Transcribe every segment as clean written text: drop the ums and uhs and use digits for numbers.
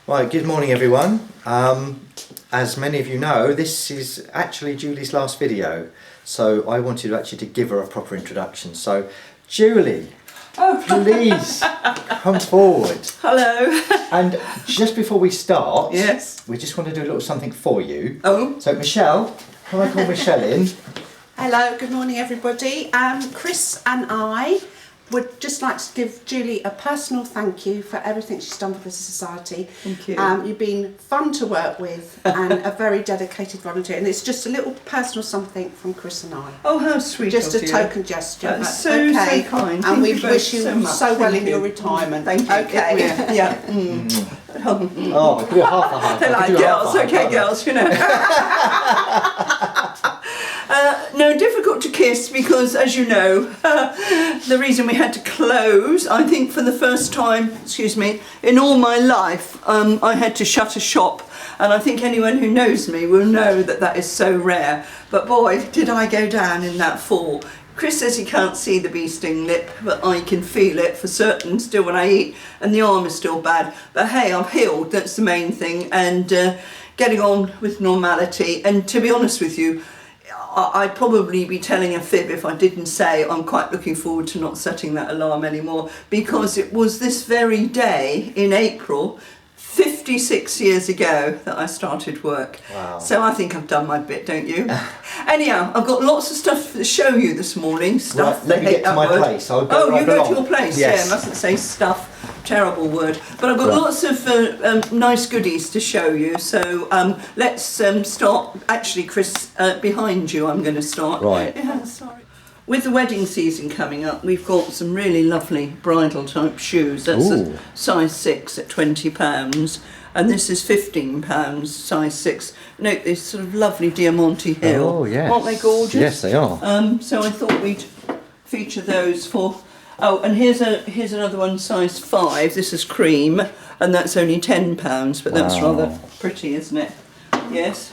Right, good morning everyone. As many of you know, this is actually Julie's last video, so I wanted to give her a proper introduction. So, Julie, please come forward. Hello. And just before we start, yes, we just want to do a little something for you. Oh. So, Michelle, can I call Michelle in? Hello, good morning everybody. Chris and I would just like to give Julie a personal thank you for everything she's done for the society. Thank you. You've been fun to work with and a very dedicated volunteer, and it's just a little personal something from Chris and I. Oh, how sweet Just of a you. token gesture. That's so kind. And we Thank you wish you both so well Thank in your retirement. Thank you. Okay. Yeah. Oh, I could do a half a half. They're like girls, okay, girls, you know. No, difficult to kiss because, as you know, the reason we had to close, I think for the first time, in all my life, I had to shut a shop. And I think anyone who knows me will know that that is so rare. But boy, did I go down in that fall. Chris says he can't see the bee sting lip, but I can feel it for certain still when I eat, and the arm is still bad. But hey, I've healed, that's the main thing, and getting on with normality. And to be honest with you, I'd probably be telling a fib if I didn't say I'm quite looking forward to not setting that alarm anymore, because it was this very day in April 56 years ago that I started work. Wow. So I think I've done my bit, don't you? Anyhow, I've got lots of stuff to show you this morning. Stuff. Right, let me get to my place. I'll go you right go along. to your place. Yes. Yeah, mustn't say stuff. Terrible word. But I've got lots of nice goodies to show you. So let's start. Actually, Chris, behind you, I'm going to start. Right. Yeah, sorry. With the wedding season coming up, we've got some really lovely bridal type shoes. That's a size 6 at £20, and this is £15, size 6. Note this sort of lovely Diamante heel. Oh, yes. Aren't they gorgeous? Yes, they are. So I thought we'd feature those for. Oh, and here's another one, size 5. This is cream, and that's only £10, but that's rather pretty, isn't it? Yes.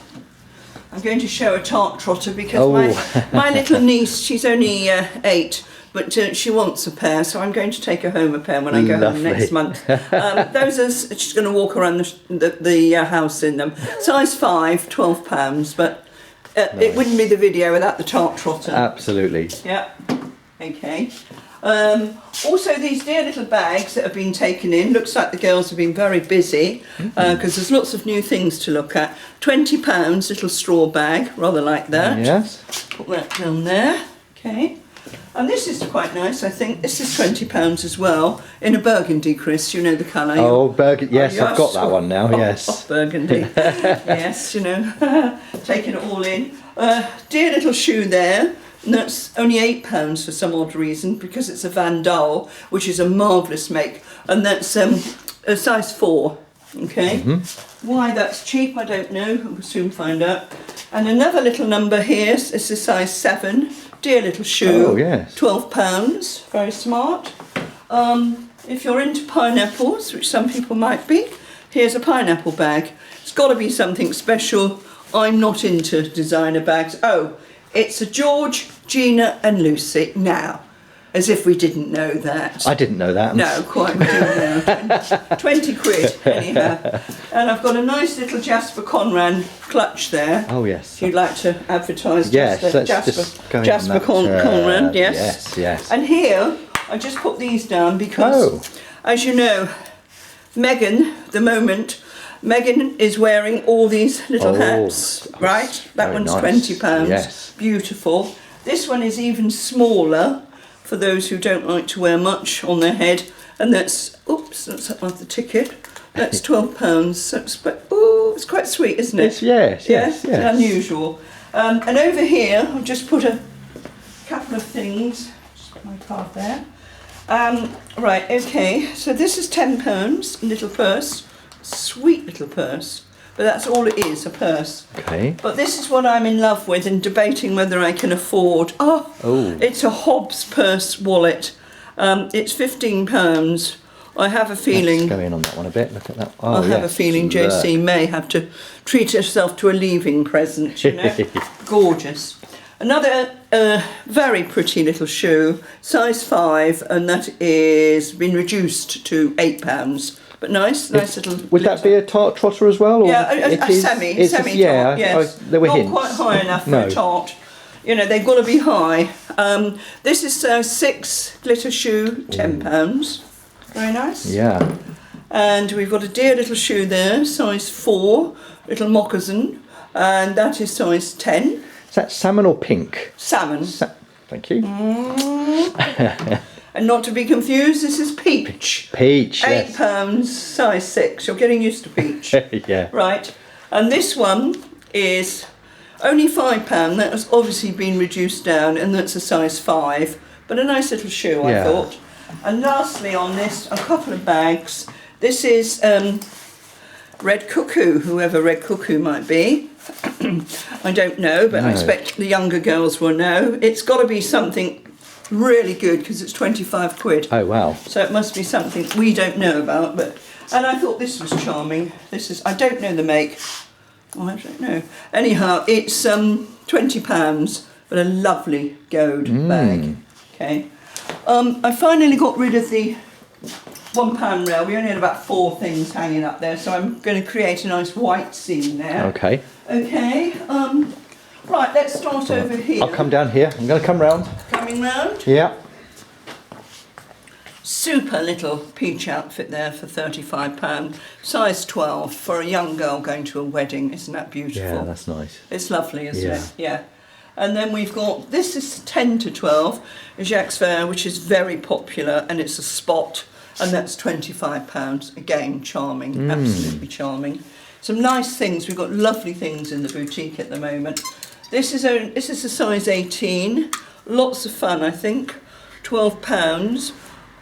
I'm going to show a tart trotter because my little niece, she's only 8, but she wants a pair, so I'm going to take her home a pair when I go home next month. Those are, she's going to walk around the house in them. Size 5, £12, but nice. It wouldn't be the video without the tart trotter. Absolutely. Yeah. Okay. Also, these dear little bags that have been taken in, looks like the girls have been very busy because there's lots of new things to look at. £20, little straw bag, rather like that. Yes. Put that down there. Okay. And this is quite nice, I think. This is £20 as well, in a burgundy, Chris. You know the colour. Oh, burgundy. Yes, I've got that one now. Yes. Burgundy. Yes, you know, taking it all in. Dear little shoe there. And that's only £8 for some odd reason, because it's a Van Dahl, which is a marvellous make, and that's a size 4. Okay. Why that's cheap, I don't know. We'll soon find out. And another little number here. It's a size 7. Dear little shoe. Oh yes. £12. Very smart. If you're into pineapples, which some people might be, here's a pineapple bag. It's got to be something special. I'm not into designer bags. Oh. It's a George, Gina and Lucy. Now, as if we didn't know that. I didn't know that. No, quite, we didn't know. 20 quid, anyhow. And I've got a nice little Jasper Conran clutch there. Oh, yes. If you'd like to advertise yes, Jasper Conran, yes. Yes, yes. And here, I just put these down because, as you know, Megan is wearing all these little hats, right? That one's nice. £20. Yes. Beautiful. This one is even smaller for those who don't like to wear much on their head, and that's up the ticket. That's £12. So it's quite sweet, isn't it? Yes. It's unusual. And over here, I've just put a couple of things. Just put my card there. Right. Okay. So this is £10. Little purse. Sweet little purse, but that's all it is, a purse. Okay. But this is what I'm in love with and debating whether I can afford. It's a Hobbs purse wallet. It's £15. I have a feeling. Let's go in on that one a bit. Look at that. I have a feeling JC may have to treat herself to a leaving present. You know, gorgeous. Another very pretty little shoe, size 5, and that is been reduced to £8. but nice little. Would that be a tart trotter as well? Or Yeah, a semi tart. Yes, there were not hints. quite high enough for a tart. You know, they've got to be high. This is 6 glitter shoe, £10. Very nice. Yeah. And we've got a dear little shoe there, size 4, little moccasin, and that is size 10. Is that salmon or pink? Salmon. Thank you. And not to be confused, this is peach. Peach, £8, yes. size 6. You're getting used to peach. Yeah. Right. And this one is only £5. That has obviously been reduced down, and that's a size 5. But a nice little shoe, I thought. And lastly on this, a couple of bags. This is Red Cuckoo, whoever Red Cuckoo might be. I don't know, but I expect the younger girls will know. It's got to be something really good because it's 25 quid. Oh, wow. So it must be something we don't know about. And I thought this was charming. I don't know the make. Oh, I don't know. Anyhow, it's £20, but a lovely gold bag. Okay. I finally got rid of the £1 rail. We only had about 4 things hanging up there, so I'm going to create a nice white scene there. Okay. Okay. Right, let's start over here. I'll come down here. I'm going to come round. Coming round. Yeah. Super little peach outfit there for £35. Size 12 for a young girl going to a wedding. Isn't that beautiful? Yeah, that's nice. It's lovely, isn't it? Yeah. And then we've got, this is 10 to 12, Jacques Vert, which is very popular, and it's a spot, and that's £25. Again, charming, absolutely charming. Some nice things. We've got lovely things in the boutique at the moment. This is a size 18. Lots of fun, I think. £12.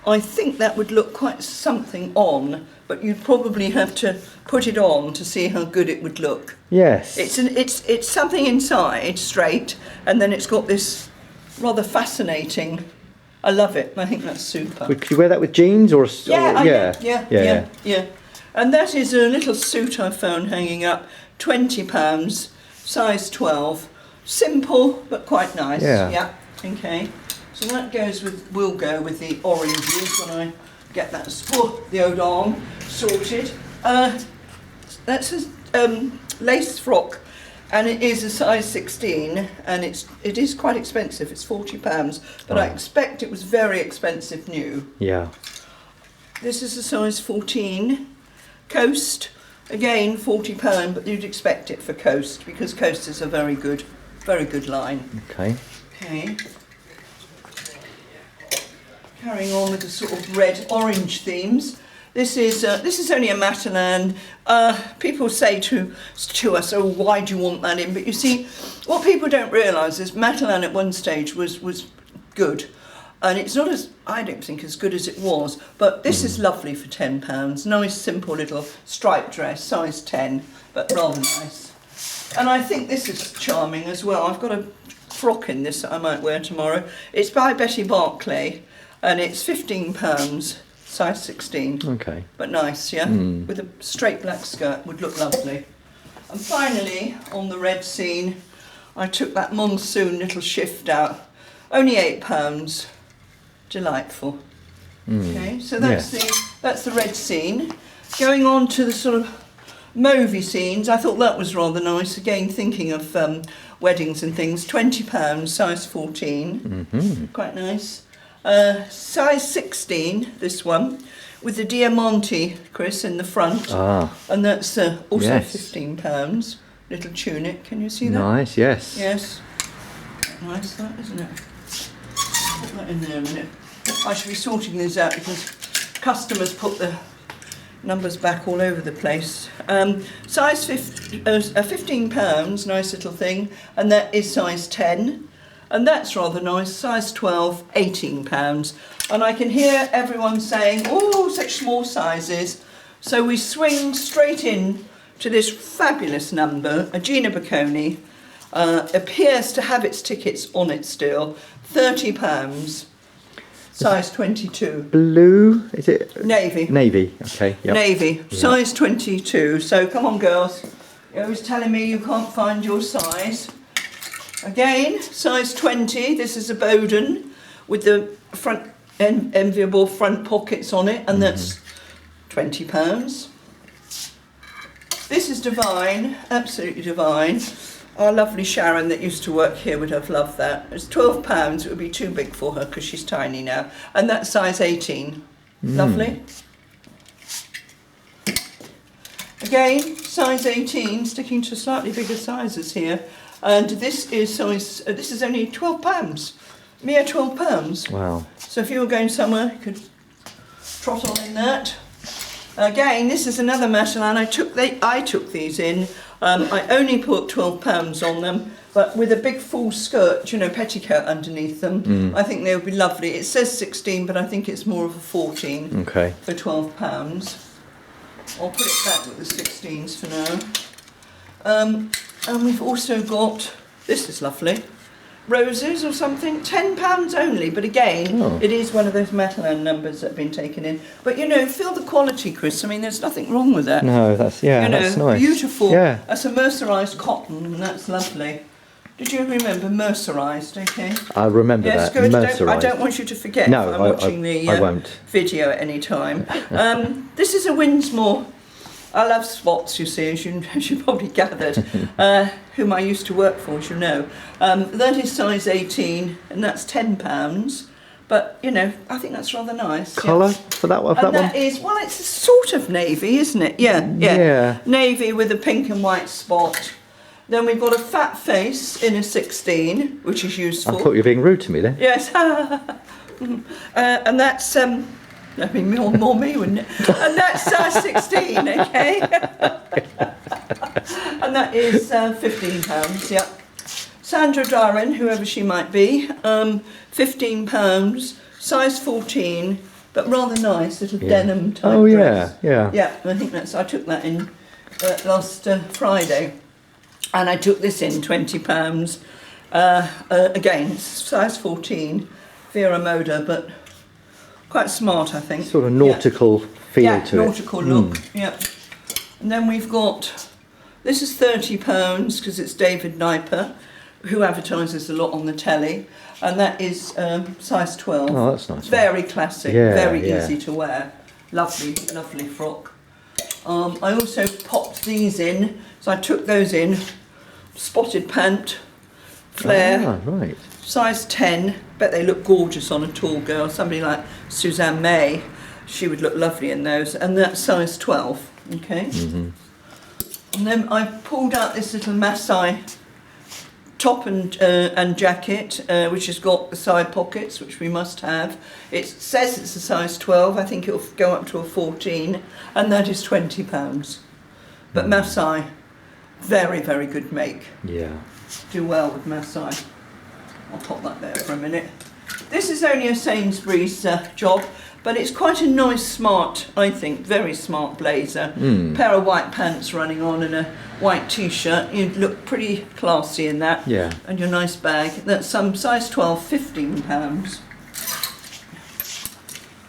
I think that would look quite something on, but you'd probably have to put it on to see how good it would look. Yes. It's something inside, straight, and then it's got this rather fascinating. I love it. I think that's super. Could you wear that with jeans or? Yeah. And that is a little suit I found hanging up. £20, size 12. Simple but quite nice. Yeah. Okay. So that will go with the oranges when I get that the old arm sorted. That's a lace frock, and it is a size 16, and it is quite expensive. It's £40, but I expect it was very expensive new. Yeah. This is a size 14, Coast. Again, £40, but you'd expect it for Coast because Coast is a very good line. Okay. Okay. Carrying on with the sort of red-orange themes. This is only a Matalan. People say to us, "Oh, why do you want that in?" But you see, what people don't realise is Matalan at one stage was good, and it's not I don't think as good as it was. But this is lovely for £10. Nice, simple little striped dress, size 10, but rather nice. And I think this is charming as well. I've got a frock in this that I might wear tomorrow. It's by Betty Barclay. And it's £15, size 16. Okay. But nice, yeah? With a straight black skirt would look lovely. And finally, on the red scene, I took that monsoon little shift out. Only £8. Delightful. Okay, so that's the red scene. Going on to the sort of movie scenes, I thought that was rather nice. Again, thinking of weddings and things. £20, size 14. Quite nice. Size 16, this one, with the Diamante, Chris, in the front. And that's also £15. Little tunic, can you see that? Nice, yes. Yes. Nice that, isn't it? Put that in there a minute. I should be sorting these out because customers put the numbers back all over the place. Size £15, nice little thing, and that is size 10. And that's rather nice, size 12, £18. And I can hear everyone saying, oh, such small sizes. So we swing straight in to this fabulous number. Gina Bocconi appears to have its tickets on it still, £30, size 22. Blue, is it? Navy. Navy, okay. Yep. Navy, size 22. So come on, girls. You're always telling me you can't find your size. Again, size 20, this is a Bowden with the front enviable front pockets on it, and that's £20. This is divine, absolutely divine. Our lovely Sharon that used to work here would have loved that. It's £12, it would be too big for her because she's tiny now. And that's size 18. Lovely. Again, size 18, sticking to slightly bigger sizes here. And this is size, this is only £12. Mere £12. Wow. So if you were going somewhere, you could trot on in that. Again, this is another Matalan. I took these in. I only put £12 on them, but with a big full skirt, you know, petticoat underneath them. I think they would be lovely. It says 16, but I think it's more of a 14 for £12. I'll put it back with the 16s for now. And we've also got, this is lovely, roses or something, £10 only, but again, it is one of those Matalan numbers that have been taken in. But you know, feel the quality, Chris. I mean, there's nothing wrong with that. No, that's, yeah, you know, that's nice. Beautiful. Yeah. That's a mercerised cotton, and that's lovely. Did you remember mercerised? Okay. I remember Yes, that. good. Mercerised. I don't want you to forget. No, if I'm watching I won't. video at any time. This is a Winsmore. I love spots, you see, as you probably gathered, whom I used to work for, as you know. That is size 18, and that's £10. But, you know, I think that's rather nice. Colour for that one? And that is, well, it's a sort of navy, isn't it? Yeah. Navy with a pink and white spot. Then we've got a fat face in a 16, which is useful. I thought you were being rude to me then. Yes. And that's... that'd be more me, wouldn't it? And that's 16, okay? And that is £15, yeah. Sandra Darren, whoever she might be, £15, size 14, but rather nice, little denim type dress. Yeah, I think I took that in last Friday. And I took this in, £20. Again, size 14, Vera Moda, but... quite smart, I think. Sort of nautical feel to it. Nautical look, yeah. And then we've got, this is £30 because it's David Niper, who advertises a lot on the telly, and that is size 12. Oh, that's nice. Very classic, very easy to wear. Lovely, lovely frock. I also popped these in, so I took those in, spotted pant, flare. Ah, right. Size 10, bet they look gorgeous on a tall girl. Somebody like Suzanne May, she would look lovely in those. And that's size 12, okay? And then I pulled out this little Masai top and jacket, which has got the side pockets, which we must have. It says it's a size 12, I think it'll go up to a 14, and that is £20. But Masai, very, very good make. Yeah. Do well with Masai. I'll pop that there for a minute. This is only a Sainsbury's job, but it's quite a nice, smart, I think, very smart blazer. Pair of white pants running on and a white t-shirt. You'd look pretty classy in that. Yeah. And your nice bag. That's some size 12, £15.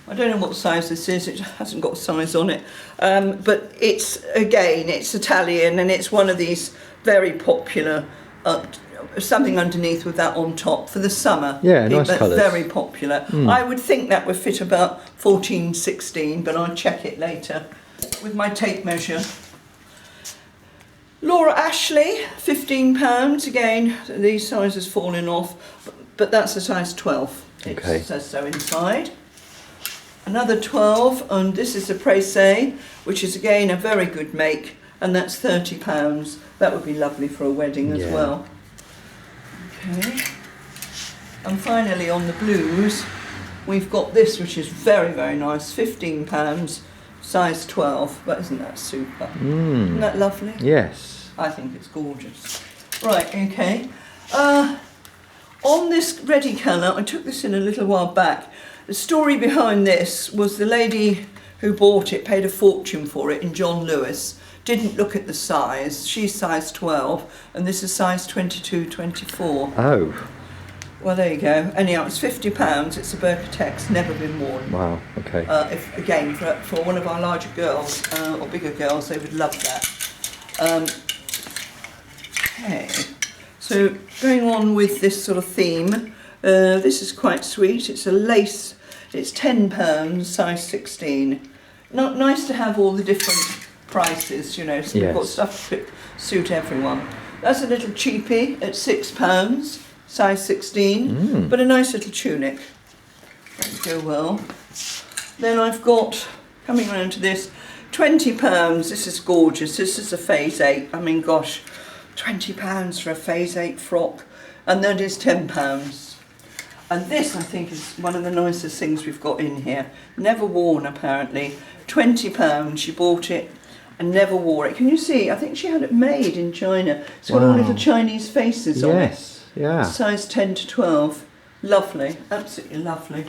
I don't know what size this is, it hasn't got a size on it. But it's, again, it's Italian and it's one of these very popular something underneath with that on top for the summer. Yeah, nice colours. Very popular. I would think that would fit about 14, 16, but I'll check it later with my tape measure. Laura Ashley, £15. Again, these sizes falling off, but that's a size 12. It says so inside. Another 12, and this is a Pressé, which is again a very good make, and that's £30. That would be lovely for a wedding as well. Okay. And finally on the blues, we've got this, which is very, very nice, £15, size 12. But isn't that super? Isn't that lovely? Yes. I think it's gorgeous. Right, okay. On this ready colour, I took this in a little while back. The story behind this was the lady who bought it paid a fortune for it in John Lewis. Didn't look at the size. She's size 12 and this is size 22, 24. Oh. Well, there you go. Anyhow, it's £50. It's a Birkentex, never been worn. Wow, okay. If, again, for one of our larger girls or bigger girls, they would love that. Okay. So going on with this sort of theme, this is quite sweet. It's a lace. It's £10, size 16. not nice to have all the different prices, you know, so we've got Yes. stuff to suit everyone. That's a little cheapie at £6, size 16, but a nice little tunic. That'll go well. Then I've got, coming around to this, £20. This is gorgeous. This is a phase 8. I mean, gosh, £20 for a phase 8 frock, and that is £10. And this, I think, is one of the nicest things we've got in here. Never worn, apparently. £20. She bought it and never wore it. Can you see? I think she had it made in China. It's got all little Chinese faces on it. Yes, yeah. Size 10 to 12. Lovely, absolutely lovely.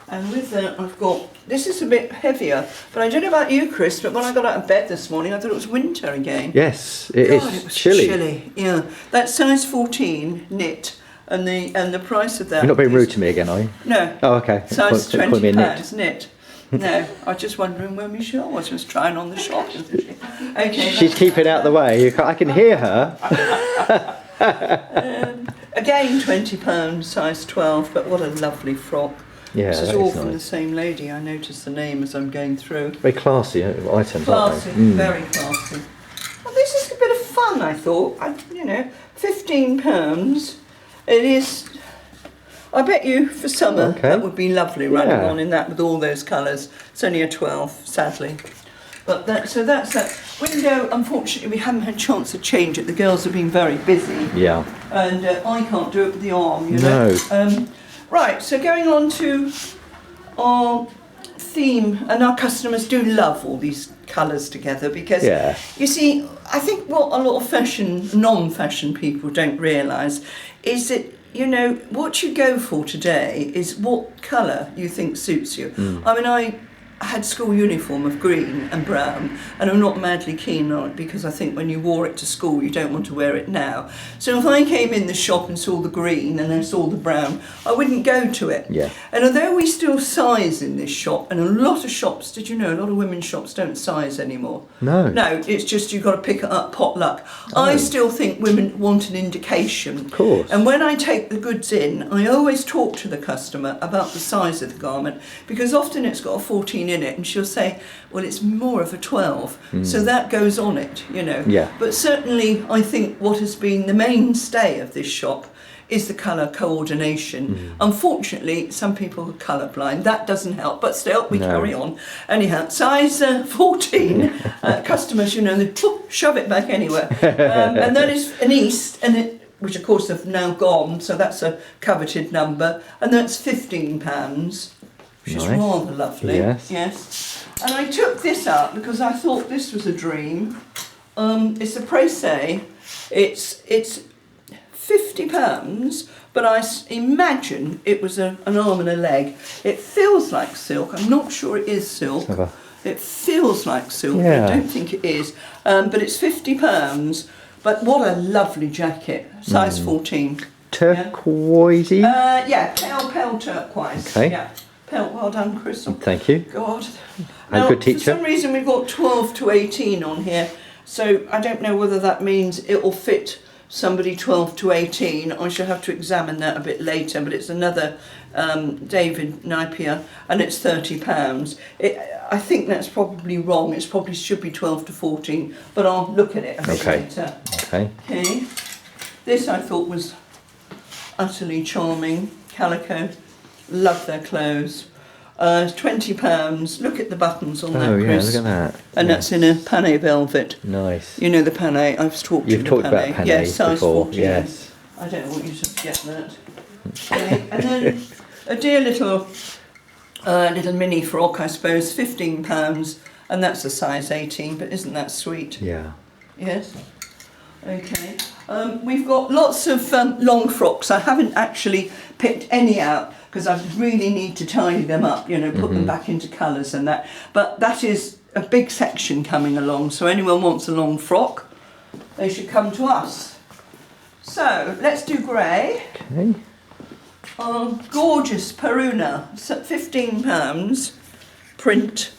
And with that I've got, this is a bit heavier, but I don't know about you, Chris, but when I got out of bed this morning I thought it was winter again. Yes, God, it was chilly. Yeah. That's size 14 knit, and the price of that. You're not being is- rude to me again, are you? No. Oh, okay. Size Call me a £20 knit. No, I was just wondering where Michelle was. She was trying on the shop, isn't she? Okay. She's keeping out the way. I can hear her. Again, £20, size 12, but what a lovely frock. Yeah, This is that all is from the nice. same lady. I noticed the name as I'm going through. Very classy items, aren't Classy, they? very classy. Well, this is a bit of fun, I thought. You know, £15. It is. I bet you for summer Okay. that would be lovely running Yeah. on in that with all those colours. It's only a 12, sadly. But that's that. Window, unfortunately, we haven't had a chance to change it. The girls have been very busy. Yeah. And I can't do it with the arm, you know. No. Right, so going on to our theme, and our customers do love all these colours together because, Yeah. you see, I think what a lot of non-fashion people don't realise is that, you know, what you go for today is what colour you think suits you. I mean, I had school uniform of green and brown, and I'm not madly keen on it because I think when you wore it to school you don't want to wear it now. So if I came in the shop and saw the green and I saw the brown, I wouldn't go to it. Yeah. And although we still size in this shop, and a lot of shops, did you know, a lot of women's shops don't size anymore. No. No, it's just you've got to pick it up potluck. I still think women want an indication. Of course. And when I take the goods in, I always talk to the customer about the size of the garment, because often it's got a 14 in it and she'll say, well, it's more of a 12. So that goes on it, you know. Yeah. But certainly I think what has been the mainstay of this shop is the colour coordination. Unfortunately, some people are colourblind. That doesn't help, but still, we No. carry on. Anyhow, size 14, customers, you know, they shove it back anywhere. And that is an East, which of course have now gone, so that's a coveted number, and that's £15, which is Nice. rather lovely. Yes. And I took this out because I thought this was a dream. It's a pressé. It's £50, but I imagine it was an arm and a leg. It feels like silk. I'm not sure it is silk. Have a- It feels like silk. Yeah. I don't think it is. But it's £50. But what a lovely jacket. Size 14. Turquoisey. Yeah, pale turquoise. Okay. Yeah. Pale. Well done, Crystal. Thank you. God. And Now, good teacher. for some reason we've got 12 to 18 on here, so I don't know whether that means it will fit somebody 12 to 18. I shall have to examine that a bit later, but it's another David Napier, and it's £30. I think that's probably wrong. It probably should be 12 to 14, but I'll look at it a bit Okay. later. Okay. Okay. This I thought was utterly charming. Calico. Love their clothes. £20. Look at the buttons on that, Oh yeah, Chris. look at that. And Yeah. that's in a pané velvet. Nice. You know the pané. I've talked to You've you talked the about pané. panés Yes, size before. 14. Yes. I don't know what you should get that. Okay. And then a dear little mini frock, I suppose, £15, and that's a size 18. But isn't that sweet? Yeah. Yes. Okay. We've got lots of long frocks. I haven't actually picked any out because I really need to tidy them up, you know, put them back into colours and that. But that is a big section coming along, so anyone wants a long frock, they should come to us. So, let's do grey. Okay. Gorgeous Peruna, £15, print,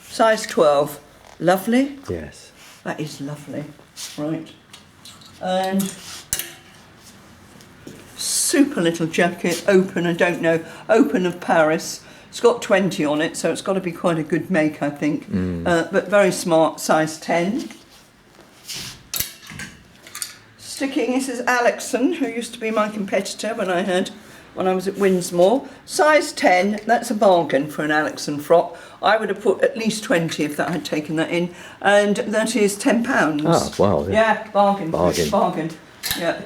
size 12. Lovely. Yes. That is lovely. Right. And super little jacket, open, I don't know, open of Paris. It's got 20 on it, so it's got to be quite a good make, I think. But very smart, size 10. Sticking, this is Alexson, who used to be my competitor when I was at Winsmore. Size 10, that's a bargain for an Alexson frock. I would have put at least 20 if that had taken that in. And that is £10. Oh, wow. Yeah, bargain. Bargain. Yeah.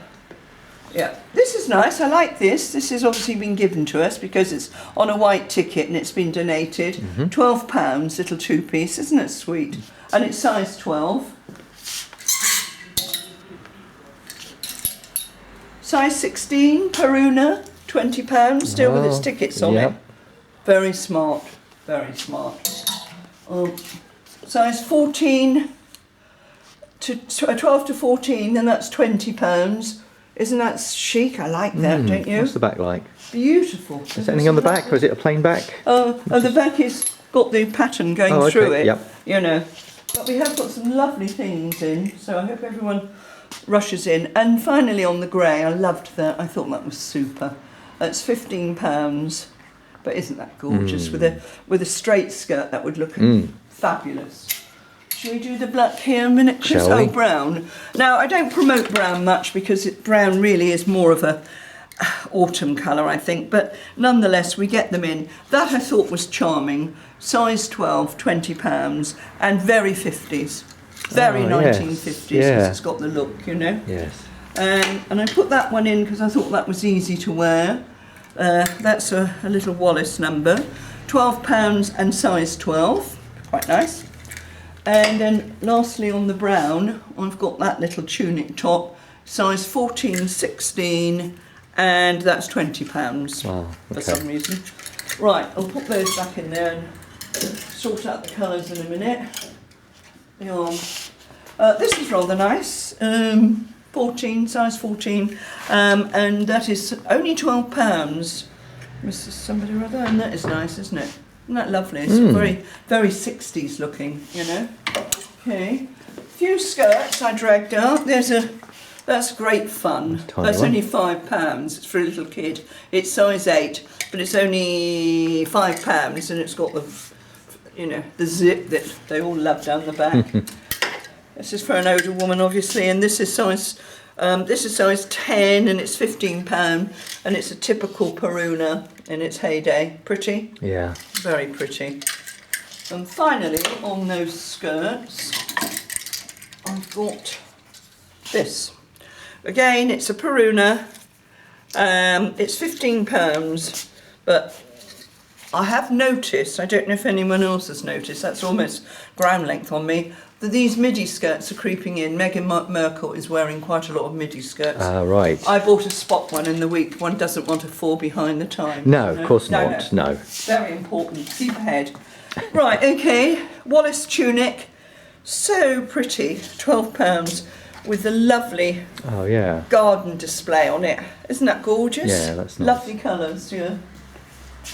Yeah, this is nice. I like this. This has obviously been given to us because it's on a white ticket and it's been donated. £12, little two-piece. Isn't it sweet? And it's size 12. Size 16, Peruna, £20, still with its tickets on it. Very smart, very smart. Size 14 to 12 to 14, and that's £20. Isn't that chic? I like that, don't you? What's the back like? Beautiful. Is there anything on the back, or is it a plain back? The back is got the pattern going through it, yep. you know. But we have got some lovely things in, so I hope everyone rushes in. And finally on the grey, I loved that. I thought that was super. It's £15, but isn't that gorgeous? With a straight skirt, that would look fabulous. Shall we do the black here a minute, Chris? Shall we? Oh, brown. Now, I don't promote brown much because brown really is more of a autumn colour, I think, but nonetheless, we get them in. That I thought was charming. Size 12, £20, and very 50s. Very 1950s, because it's got the look, you know. Yes. And I put that one in because I thought that was easy to wear. That's a little Wallace number. £12 and size 12. Quite nice. And then lastly on the brown, I've got that little tunic top, size 14, 16, and that's £20 for some reason. Right, I'll put those back in there and sort out the colours in a minute. The arm. This is rather nice, 14, size 14, and that is only £12. Mrs. Somebody or other, and that is nice, isn't it? Isn't that lovely? It's very, very 60s looking, you know. Okay, a few skirts I dragged out. That's great fun. That's only £5. It's for a little kid. It's size 8, but it's only £5, and it's got the, you know, the zip that they all love down the back. This is for an older woman, obviously, and this is size 10, and it's £15, and it's a typical Peruna in its heyday. Pretty? Yeah. Very pretty. And finally, on those skirts, I've got this. Again, it's a Peruna. It's £15, but I have noticed, I don't know if anyone else has noticed, that's almost ground length on me, that these midi skirts are creeping in. Meghan Markle is wearing quite a lot of midi skirts. Right. I bought a spot one in the week. One doesn't want to fall behind the time. No, of course not. No. Very important. Keep ahead. Right, okay. Wallace tunic. So pretty. £12 with the lovely garden display on it. Isn't that gorgeous? Yeah, that's nice. Lovely colours, yeah.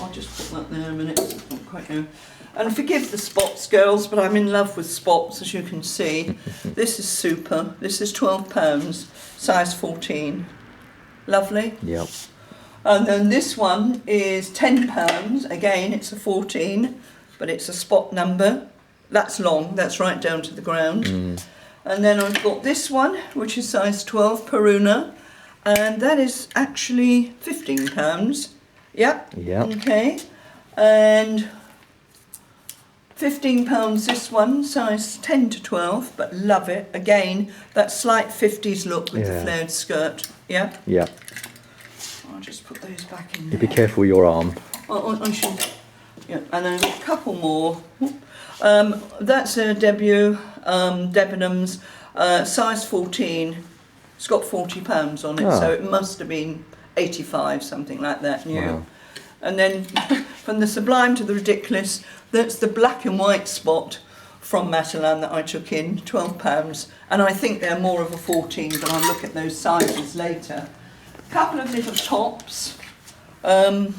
I'll just put that there a minute. I don't quite know. And forgive the spots, girls, but I'm in love with spots, as you can see. This is super. This is £12, size 14. Lovely. Yep. And then this one is £10. Again, it's a 14, but it's a spot number. That's long. That's right down to the ground. And then I've got this one, which is size 12, Peruna, and that is actually £15. Yep. Yep. Okay. And £15 this one, size 10 to 12, but love it. Again, that slight 50s look with the flared skirt. Yeah? Yeah. I'll just put those back in You there. be careful with your arm. I should. Yeah, and then a couple more. That's a debut, Debenhams, size 14. It's got £40 on it, so it must have been 85, something like that, new. Wow. And then from the sublime to the ridiculous, that's the black and white spot from Matalan that I took in, £12. And I think they're more of a 14, but I'll look at those sizes later. A couple of little tops. I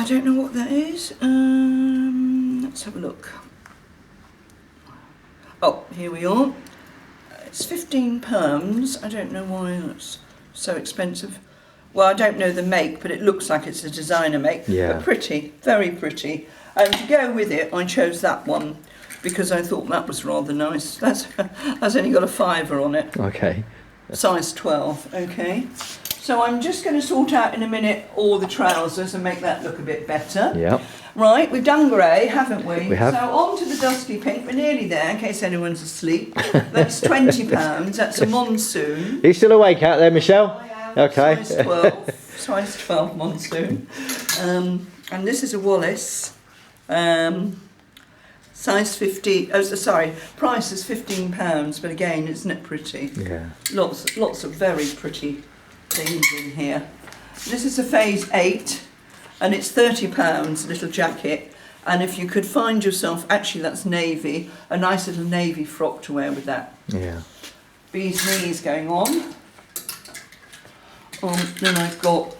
don't know what that is. Let's have a look. Oh, here we are. It's £15. I don't know why that's so expensive. Well, I don't know the make, but it looks like it's a designer make. Yeah. But pretty, very pretty. And to go with it, I chose that one because I thought that was rather nice. That's only got a £5 on it. Okay. Size 12, okay. So I'm just going to sort out in a minute all the trousers and make that look a bit better. Yeah. Right, we've done grey, haven't we? We have. So on to the dusky pink. We're nearly there, in case anyone's asleep. That's £20. That's a monsoon. Are you still awake out there, Michelle? I am. Okay. Size 12. Size 12 monsoon. And this is a Wallace. Size 50. Oh, sorry. Price is £15. But again, isn't it pretty? Yeah. Lots of very pretty things in here. This is a phase 8. And it's £30, little jacket. And if you could find yourself, actually that's navy, a nice little navy frock to wear with that. Yeah. Bees knees going on. Then I've got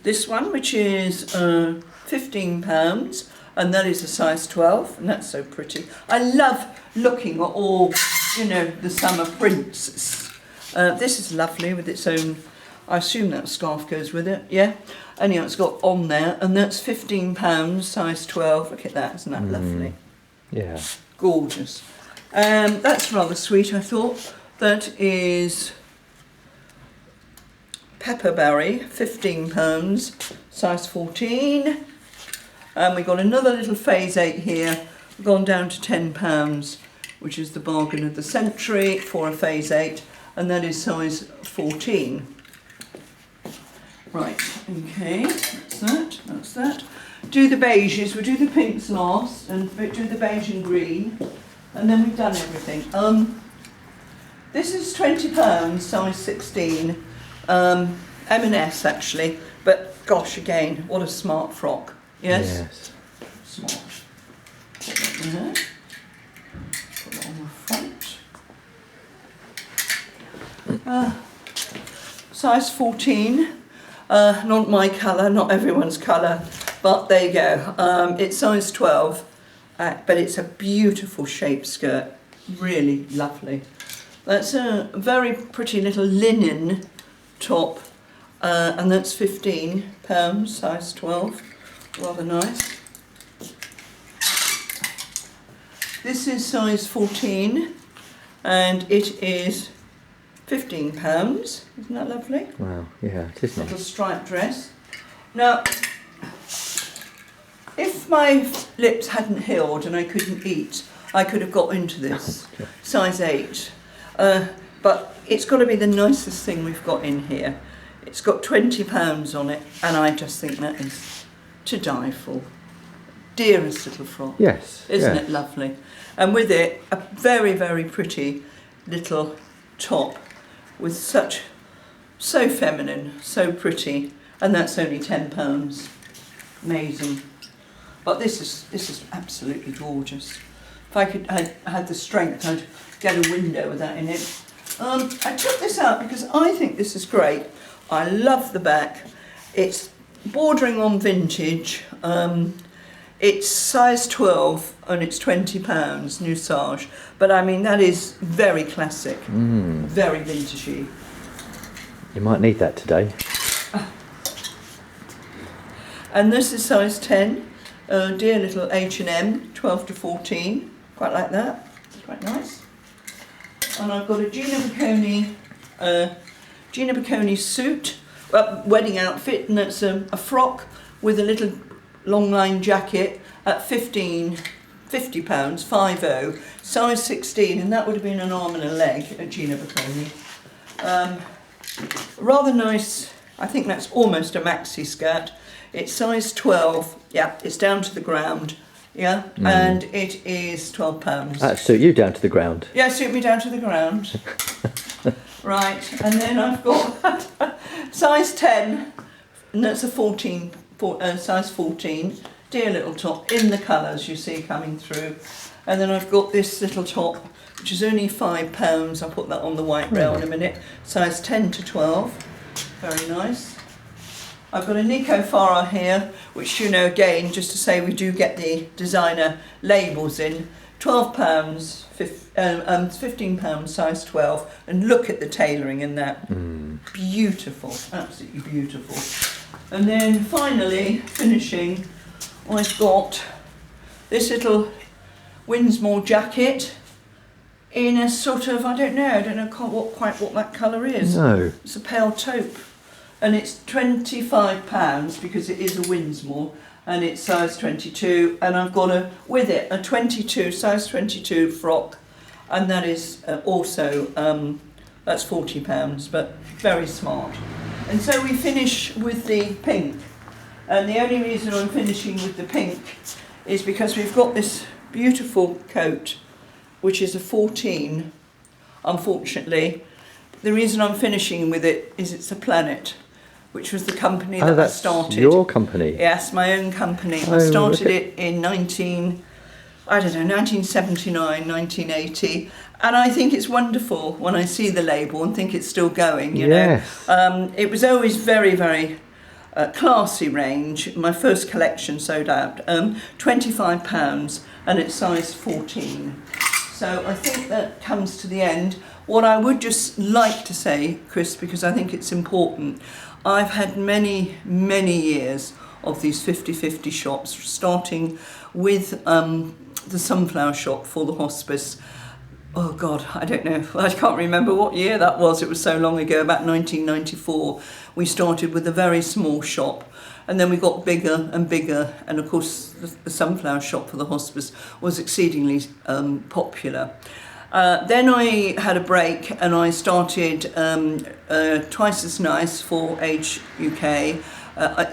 this one, which is £15, and that is a size 12, and that's so pretty. I love looking at all, the summer prints. This is lovely with its own. I assume that scarf goes with it, yeah? Anyhow, it's got on there, and that's £15, size 12. Look at that, isn't that lovely? Yeah. Gorgeous. That's rather sweet, I thought. That is Pepperberry, £15, size 14. And we've got another little phase 8 here, gone down to £10, which is the bargain of the century for a phase 8, and that is size 14. Right, okay, that's that. Do the beiges, we'll do the pinks last, and do the beige and green, and then we've done everything. This is £20, size 16, M&S actually, but gosh, again, what a smart frock, yes? Smart. Put that there, put that on the front. Size 14. Not my colour, not everyone's colour, but there you go. It's size 12, but it's a beautiful shape skirt, really lovely. That's a very pretty little linen top, and that's £15, size 12, rather nice. This is size 14, and it is £15. Isn't that lovely? Wow. Yeah, it is Little nice. striped dress. Now, if my lips hadn't healed and I couldn't eat, I could have got into this, size 8. But it's got to be the nicest thing we've got in here. It's got £20 on it, and I just think that is to die for. Dearest little frock. Yes. Isn't yeah. it lovely? And with it, a very, very pretty little top with so feminine, so pretty, and that's only £10. Amazing. But this is absolutely gorgeous. If I had the strength, I'd get a window with that in it. I took this out because I think this is great. I love the back. It's bordering on vintage. It's size 12 and it's £20, new Sage. But I mean, that is very classic, very vintagey. You might need that today. And this is size 10, dear little H&M, 12 to 14, quite like that, it's quite nice. And I've got a Gina Bocconi suit, wedding outfit, and that's a frock with a little long line jacket at £50, 50, size 16, and that would have been an arm and a leg at Gina Bocconi. Rather nice, I think that's almost a maxi skirt. It's size 12, yeah, it's down to the ground, yeah, and it is £12. That suit you down to the ground. Yeah, suit me down to the ground. Right, and then I've got size 10, and that's a size 14, dear little top in the colours you see coming through. And then I've got this little top, which is only £5. I'll put that on the white rail in a minute. Size 10 to 12, very nice. I've got a Nico Farah here, which, again, just to say we do get the designer labels in. £12, £15 size 12, and look at the tailoring in that. Beautiful, absolutely beautiful. And then finally, finishing, I've got this little Winsmore jacket in a sort of, I don't know quite what that colour is. No. It's a pale taupe, and it's £25 because it is a Winsmore, and it's size 22, and I've got with it a size 22 frock, and that is also that's £40, but very smart. And so we finish with the pink, and the only reason I'm finishing with the pink is because we've got this beautiful coat, which is a 14, unfortunately. The reason I'm finishing with it is it's a Planet, which was the company that I started. Your company? Yes, my own company. I started it in 1979, 1980. And I think it's wonderful when I see the label and think it's still going, you know. It was always very, very classy range. My first collection sold out, £25, and it's size 14. So I think that comes to the end. What I would just like to say, Chris, because I think it's important, I've had many, many years of these 50/50 shops, starting with the sunflower shop for the hospice. Oh God, I don't know, I can't remember what year that was, it was so long ago, about 1994. We started with a very small shop, and then we got bigger and bigger, and of course the sunflower shop for the hospice was exceedingly popular. Then I had a break, and I started Twice as Nice for Age UK,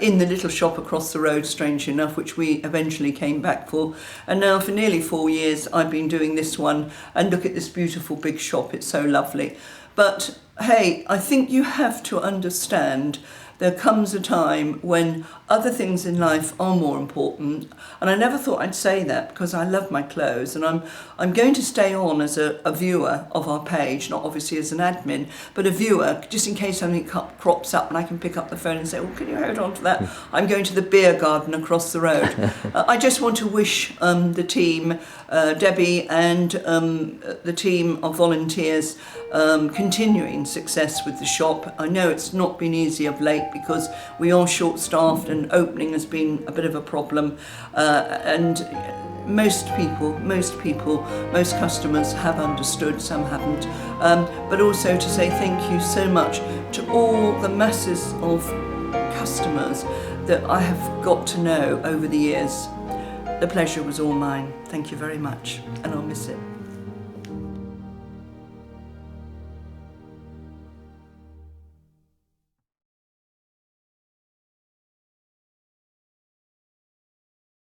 in the little shop across the road, strangely enough, which we eventually came back for. And now for nearly 4 years I've been doing this one, and look at this beautiful big shop, it's so lovely. But hey, I think you have to understand there comes a time when other things in life are more important, and I never thought I'd say that because I love my clothes, and I'm going to stay on as a viewer of our page, not obviously as an admin, but a viewer, just in case something crops up and I can pick up the phone and say, well, can you hold on to that? I'm going to the beer garden across the road. I just want to wish the team, Debbie and the team of volunteers, continuing success with the shop. I know it's not been easy of late because we are short-staffed and opening has been a bit of a problem, and most customers have understood, some haven't, but also to say thank you so much to all the masses of customers that I have got to know over the years. The pleasure was all mine. Thank you very much, and I'll miss it.